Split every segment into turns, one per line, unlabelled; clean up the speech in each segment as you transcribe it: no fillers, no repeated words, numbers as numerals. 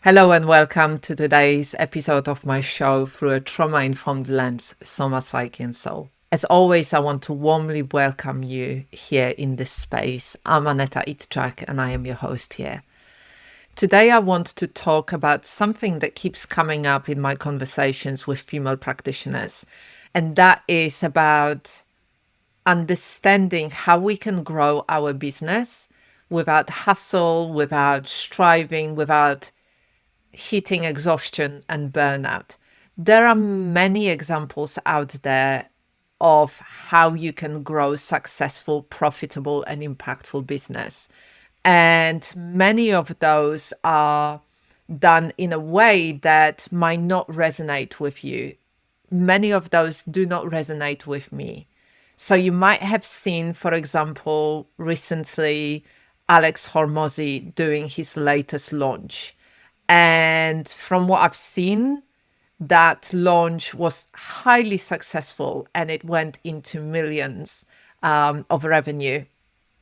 Hello and welcome to today's episode of my show through a trauma-informed lens, Soma, Psyche and Soul. As always, I want to warmly welcome you here in this space. I'm Aneta Itchak and I am your host here. Today, I want to talk about something that keeps coming up in my conversations with female practitioners, and that is about understanding how we can grow our business without hustle, without striving, without hitting exhaustion and burnout. There are many examples out there of how you can grow successful, profitable, and impactful business. And many of those are done in a way that might not resonate with you. Many of those do not resonate with me. So you might have seen, for example, recently Alex Hormozi doing his latest launch. And from what I've seen, that launch was highly successful and it went into millions of revenue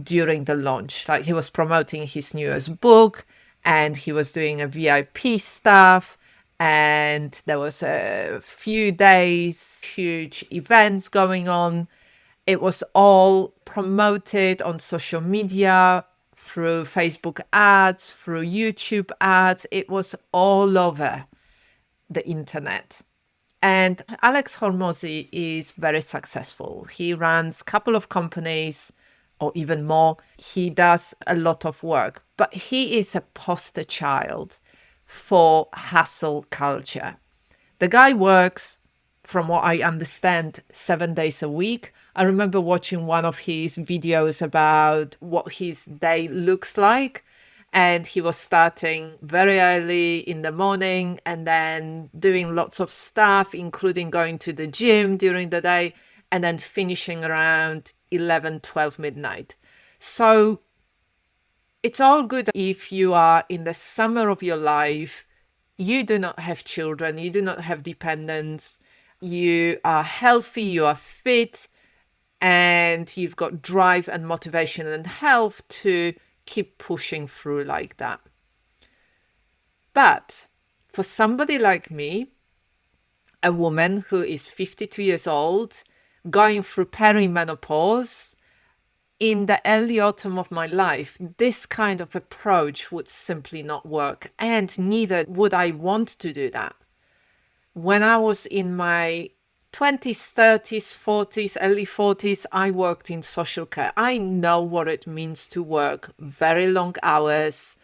during the launch. Like, he was promoting his newest book and he was doing a VIP stuff. And there was a few days, huge events going on. It was all promoted on social media, through Facebook ads, through YouTube ads. It was all over the internet. And Alex Hormozi is very successful. He runs a couple of companies or even more. He does a lot of work, but he is a poster child for hustle culture. The guy works, from what I understand, 7 days a week. I remember watching one of his videos about what his day looks like. And he was starting very early in the morning and then doing lots of stuff, including going to the gym during the day and then finishing around 11, 12 midnight. So it's all good if you are in the summer of your life, you do not have children, you do not have dependents, you are healthy, you are fit, and you've got drive and motivation and health to keep pushing through like that. But for somebody like me, a woman who is 52 years old, going through perimenopause, in the early autumn of my life, this kind of approach would simply not work, and neither would I want to do that. When I was in my 20s, 30s, 40s, early 40s, I worked in social care. I know what it means to work very long hours.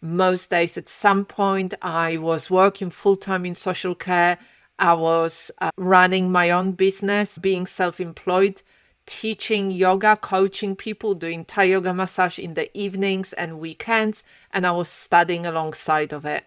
Most days, at some point, I was working full-time in social care. I was running my own business, being self-employed, teaching yoga, coaching people, doing Thai yoga massage in the evenings and weekends, and I was studying alongside of it.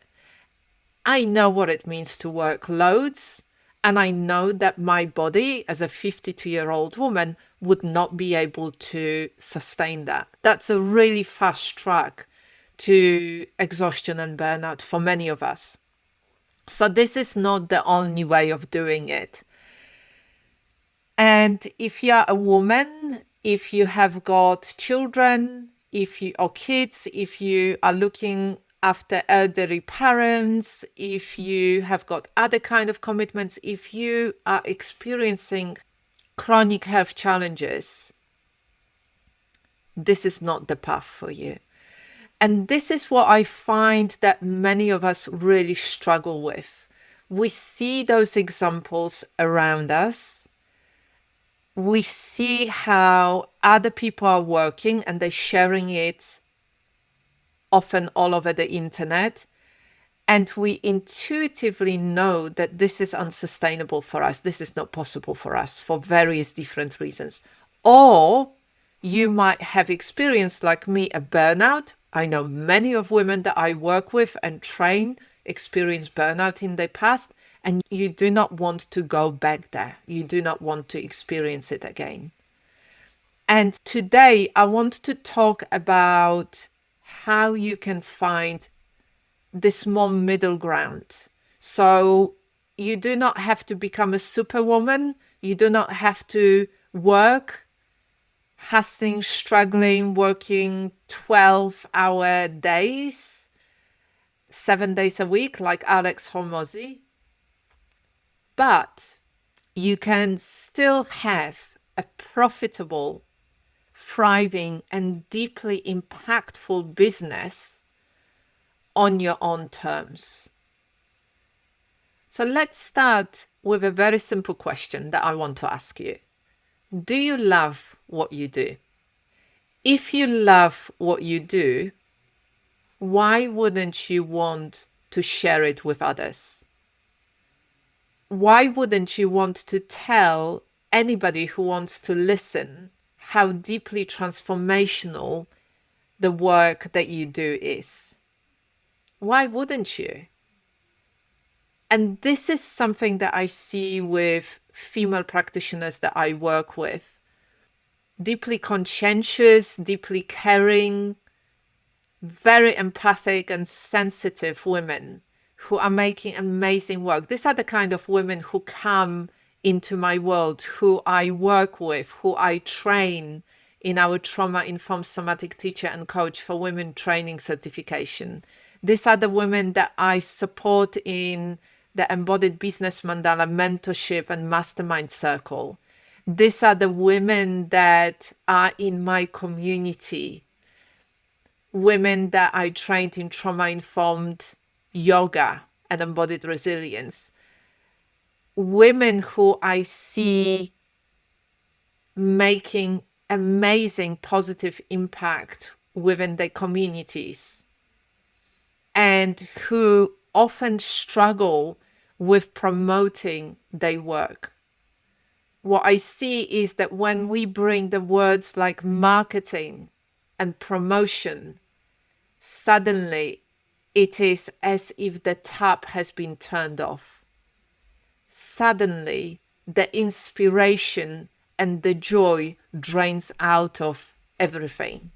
I know what it means to work loads, and I know that my body as a 52-year-old woman would not be able to sustain that. That's a really fast track to exhaustion and burnout for many of us. So this is not the only way of doing it. And if you're a woman, if you have got children, or kids, if you are looking after elderly parents, if you have got other kind of commitments, if you are experiencing chronic health challenges, this is not the path for you. And this is what I find that many of us really struggle with. We see those examples around us. We see how other people are working and they're sharing it often all over the internet. And we intuitively know that this is unsustainable for us. This is not possible for us for various different reasons. Or you might have experienced, like me, a burnout. I know many of women that I work with and train experienced burnout in their past, and you do not want to go back there. You do not want to experience it again. And today I want to talk about how you can find this more middle ground. So you do not have to become a superwoman. You do not have to work, hustling, struggling, working 12-hour days 7 days a week like Alex Hormozy, but you can still have a profitable, thriving, and deeply impactful business on your own terms. So let's start with a very simple question that I want to ask you. Do you love what you do? If you love what you do, why wouldn't you want to share it with others? Why wouldn't you want to tell anybody who wants to listen how deeply transformational the work that you do is? Why wouldn't you? And this is something that I see with female practitioners that I work with. Deeply conscientious, deeply caring, very empathic and sensitive women who are making amazing work. These are the kind of women who come into my world, who I work with, who I train in our trauma-informed somatic teacher and coach for women training certification. These are the women that I support in the embodied business mandala mentorship and mastermind circle. These are the women that are in my community, women that I trained in trauma-informed yoga and embodied resilience, women who I see making amazing positive impact within their communities and who often struggle with promoting their work. What I see is that when we bring the words like marketing and promotion, suddenly it is as if the tap has been turned off. Suddenly the inspiration and the joy drains out of everything.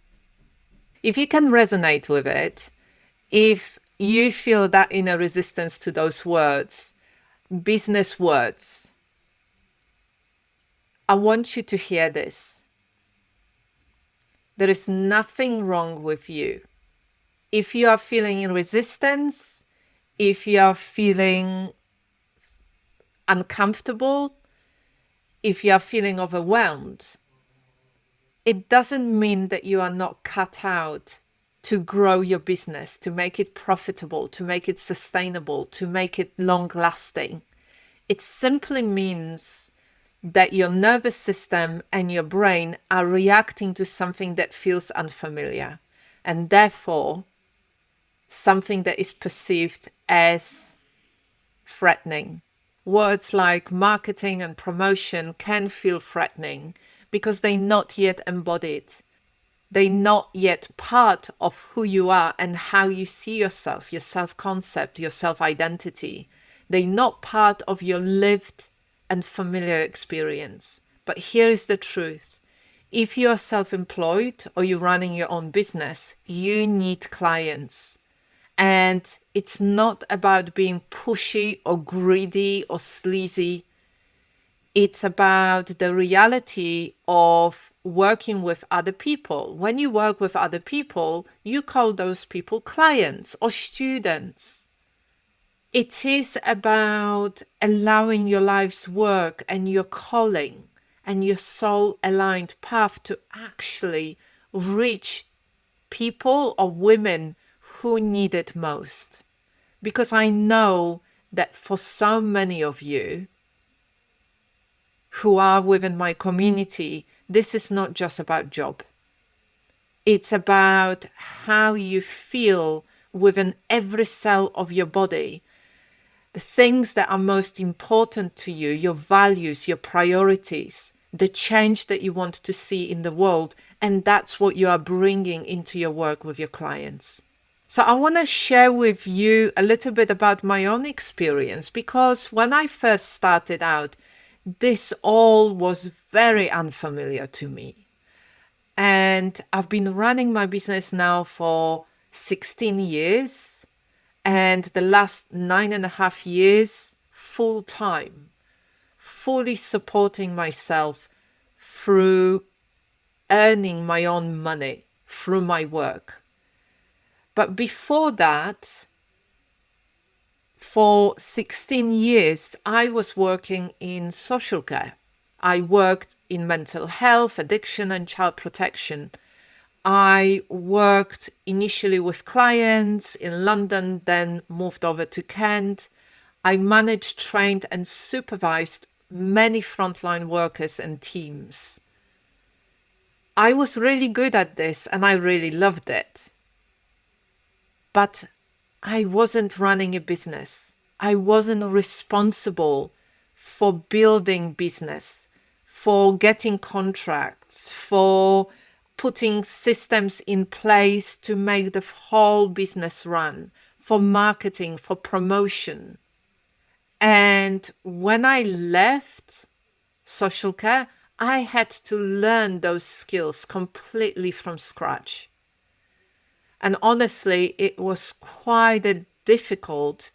If you can resonate with it, if you feel that inner resistance to those words, business words, I want you to hear this. There is nothing wrong with you. If you are feeling in resistance, if you are feeling uncomfortable, if you are feeling overwhelmed, it doesn't mean that you are not cut out to grow your business, to make it profitable, to make it sustainable, to make it long-lasting. It simply means that your nervous system and your brain are reacting to something that feels unfamiliar, and therefore something that is perceived as threatening. Words like marketing and promotion can feel threatening because they're not yet embodied. They're not yet part of who you are and how you see yourself, your self-concept, your self-identity. They're not part of your lived and familiar experience. But here is the truth. If you are self-employed or you're running your own business, you need clients. And it's not about being pushy or greedy or sleazy. It's about the reality of working with other people. When you work with other people, you call those people clients or students. It is about allowing your life's work and your calling and your soul-aligned path to actually reach people or women who need it most. Because I know that for so many of you who are within my community, this is not just about job. It's about how you feel within every cell of your body, the things that are most important to you, your values, your priorities, the change that you want to see in the world, and that's what you are bringing into your work with your clients. So I want to share with you a little bit about my own experience, because when I first started out, this all was very unfamiliar to me. And I've been running my business now for 16 years, and the last 9.5 years full time, fully supporting myself through earning my own money through my work. But before that, For 16 years, I was working in social care. I worked in mental health, addiction, and child protection. I worked initially with clients in London, then moved over to Kent. I managed, trained, and supervised many frontline workers and teams. I was really good at this and I really loved it. But I wasn't running a business. I wasn't responsible for building business, for getting contracts, for putting systems in place to make the whole business run, for marketing, for promotion. And when I left social care, I had to learn those skills completely from scratch. And honestly, it was quite a difficult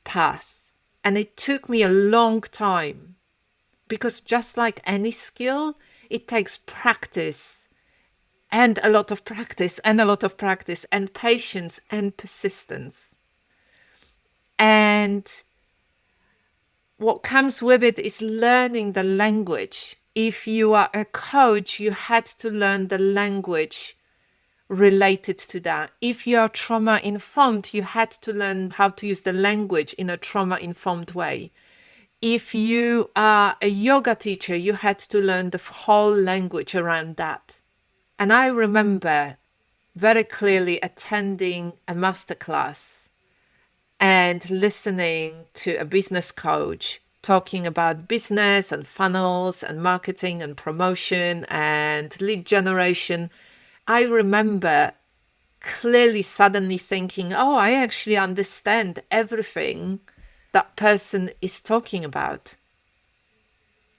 path. And it took me a long time because just like any skill, it takes practice and a lot of practice and a lot of practice and patience and persistence. And what comes with it is learning the language. If you are a coach, you had to learn the language related to that. If you are trauma informed, you had to learn how to use the language in a trauma informed way. If you are a yoga teacher, you had to learn the whole language around that. And I remember very clearly attending a masterclass and listening to a business coach talking about business and funnels and marketing and promotion and lead generation. I remember clearly suddenly thinking, oh, I actually understand everything that person is talking about.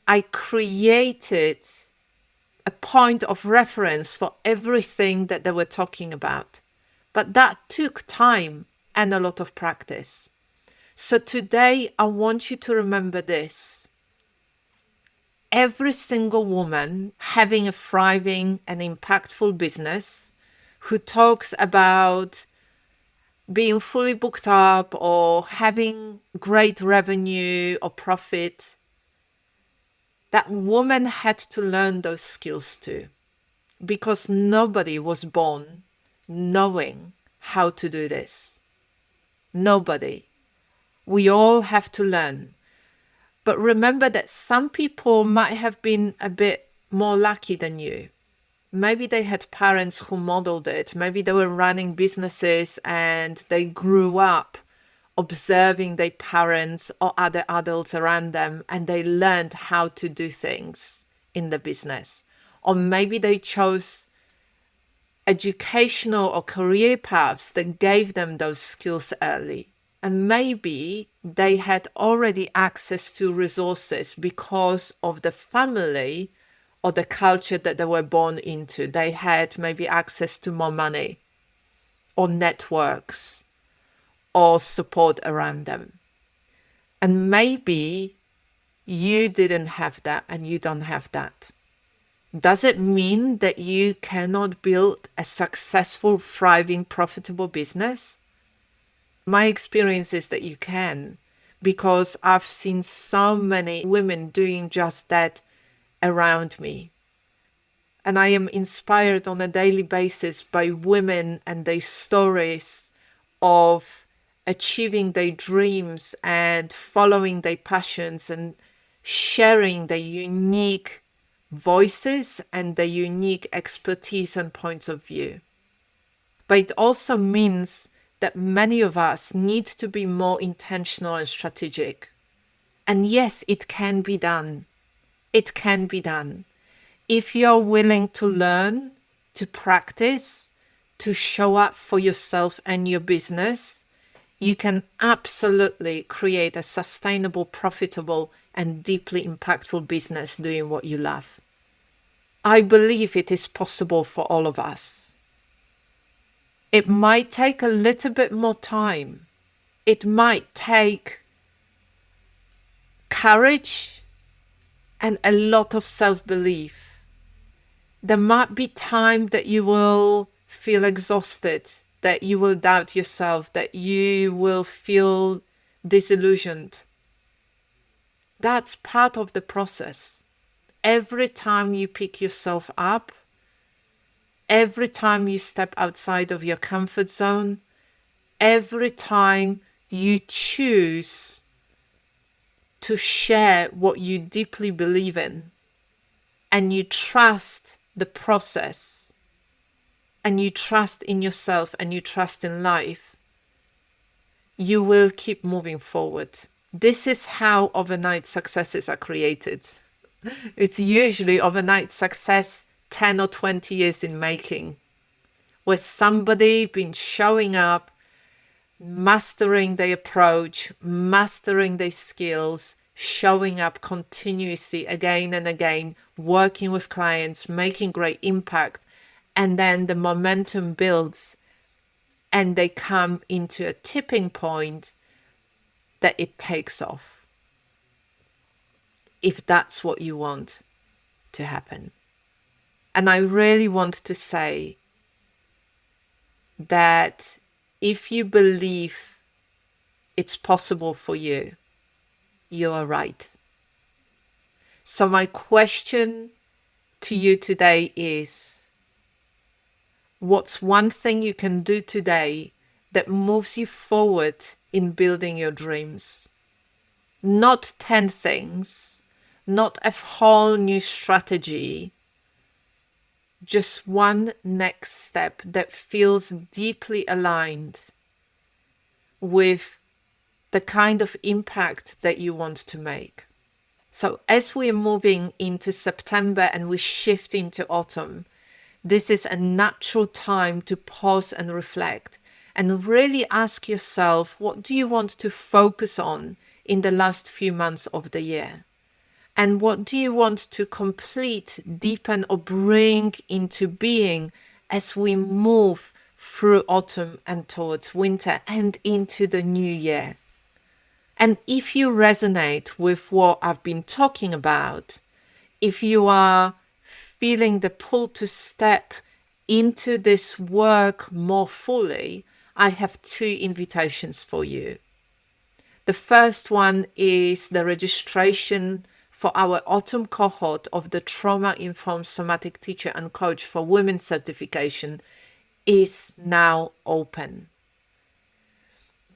I created a point of reference for everything that they were talking about. But that took time and a lot of practice. So today, I want you to remember this. Every single woman having a thriving and impactful business who talks about being fully booked up or having great revenue or profit, that woman had to learn those skills too, because nobody was born knowing how to do this. Nobody. We all have to learn. But remember that some people might have been a bit more lucky than you. Maybe they had parents who modeled it. Maybe they were running businesses and they grew up observing their parents or other adults around them and they learned how to do things in the business. Or maybe they chose educational or career paths that gave them those skills early. And maybe they had already access to resources because of the family or the culture that they were born into. They had maybe access to more money or networks or support around them. And maybe you didn't have that and you don't have that. Does it mean that you cannot build a successful, thriving, profitable business? My experience is that you can, because I've seen so many women doing just that around me. And I am inspired on a daily basis by women and their stories of achieving their dreams and following their passions and sharing their unique voices and their unique expertise and points of view. But it also means that many of us need to be more intentional and strategic. And yes, it can be done. It can be done. If you're willing to learn, to practice, to show up for yourself and your business, you can absolutely create a sustainable, profitable, and deeply impactful business doing what you love. I believe it is possible for all of us. It might take a little bit more time. It might take courage and a lot of self-belief. There might be time that you will feel exhausted, that you will doubt yourself, that you will feel disillusioned. That's part of the process. Every time you pick yourself up, every time you step outside of your comfort zone, every time you choose to share what you deeply believe in, and you trust the process, and you trust in yourself, and you trust in life, you will keep moving forward. This is how overnight successes are created. It's usually overnight success 10 or 20 years in making, where somebody been showing up, mastering their approach, mastering their skills, showing up continuously again and again, working with clients, making great impact, and then the momentum builds and they come into a tipping point that it takes off. If that's what you want to happen. And I really want to say that if you believe it's possible for you, you are right. So my question to you today is, what's one thing you can do today that moves you forward in building your dreams? Not 10 things, not a whole new strategy, just one next step that feels deeply aligned with the kind of impact that you want to make. So as we're moving into September and we shift into autumn, this is a natural time to pause and reflect and really ask yourself, what do you want to focus on in the last few months of the year? And what do you want to complete, deepen, or bring into being as we move through autumn and towards winter and into the new year? And if you resonate with what I've been talking about, if you are feeling the pull to step into this work more fully, I have 2 invitations for you. The first one is the registration for our autumn cohort of the Trauma-Informed Somatic Teacher and Coach for Women certification is now open.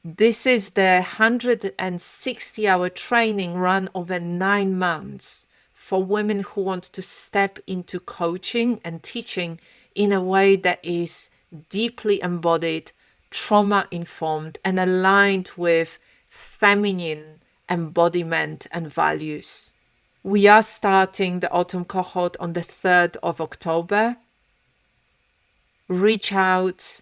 This is the 160-hour training run over 9 months for women who want to step into coaching and teaching in a way that is deeply embodied, trauma-informed, and aligned with feminine embodiment and values. We are starting the autumn cohort on the 3rd of October. Reach out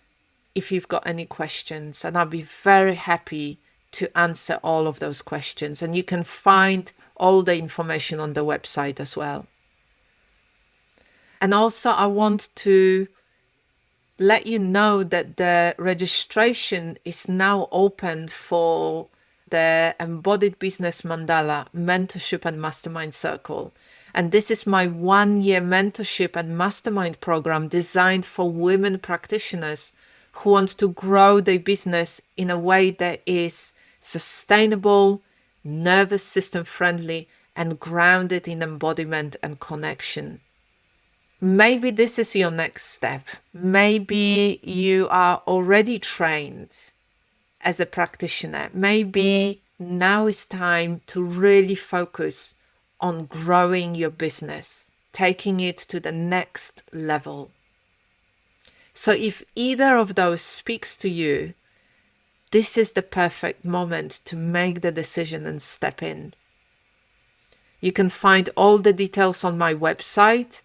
if you've got any questions, and I'll be very happy to answer all of those questions. And you can find all the information on the website as well. And also I want to let you know that the registration is now open for the Embodied Business Mandala Mentorship and Mastermind Circle. And this is my 1-year mentorship and mastermind program designed for women practitioners who want to grow their business in a way that is sustainable, nervous system friendly, and grounded in embodiment and connection. Maybe this is your next step. Maybe you are already trained as a practitioner. Maybe now is time to really focus on growing your business, taking it to the next level. So if either of those speaks to you, this is the perfect moment to make the decision and step in. You can find all the details on my website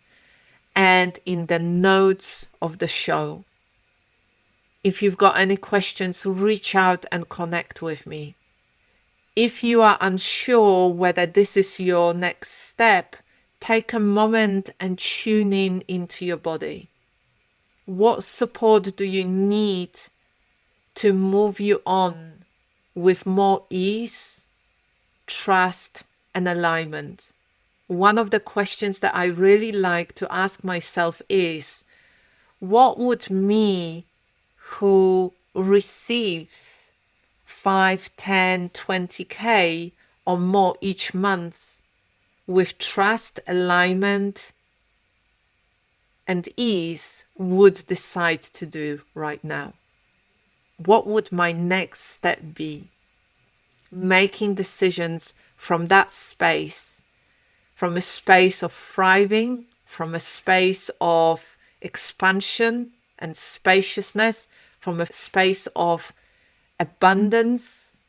and in the notes of the show. If you've got any questions, reach out and connect with me. If you are unsure whether this is your next step, take a moment and tune in into your body. What support do you need to move you on with more ease, trust, and alignment? One of the questions that I really like to ask myself is, what would me who receives 5, 10, 20K or more each month with trust, alignment, and ease would decide to do right now? What would my next step be? Making decisions from that space, from a space of thriving, from a space of expansion and spaciousness, from a space of abundance,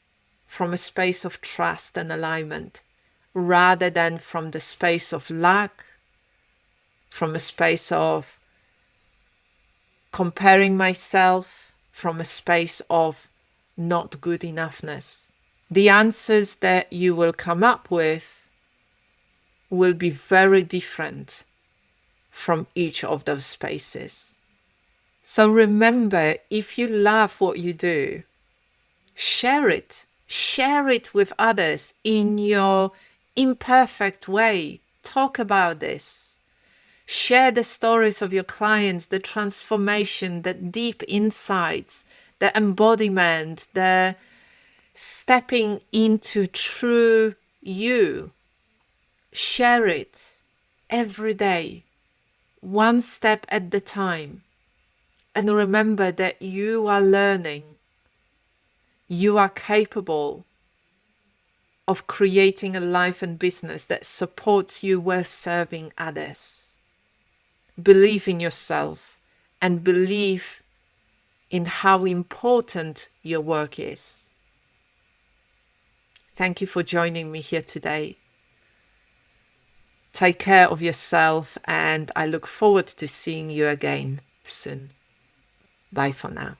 from a space of trust and alignment, rather than from the space of lack, from a space of comparing myself, from a space of not good enoughness. The answers that you will come up with will be very different from each of those spaces. So remember, if you love what you do, share it. Share it with others in your imperfect way. Talk about this. Share the stories of your clients, the transformation, the deep insights, the embodiment, the stepping into true you. Share it every day, one step at a time. And remember that you are learning. You are capable of creating a life and business that supports you while serving others. Believe in yourself and believe in how important your work is. Thank you for joining me here today. Take care of yourself, and I look forward to seeing you again soon. Bye for now.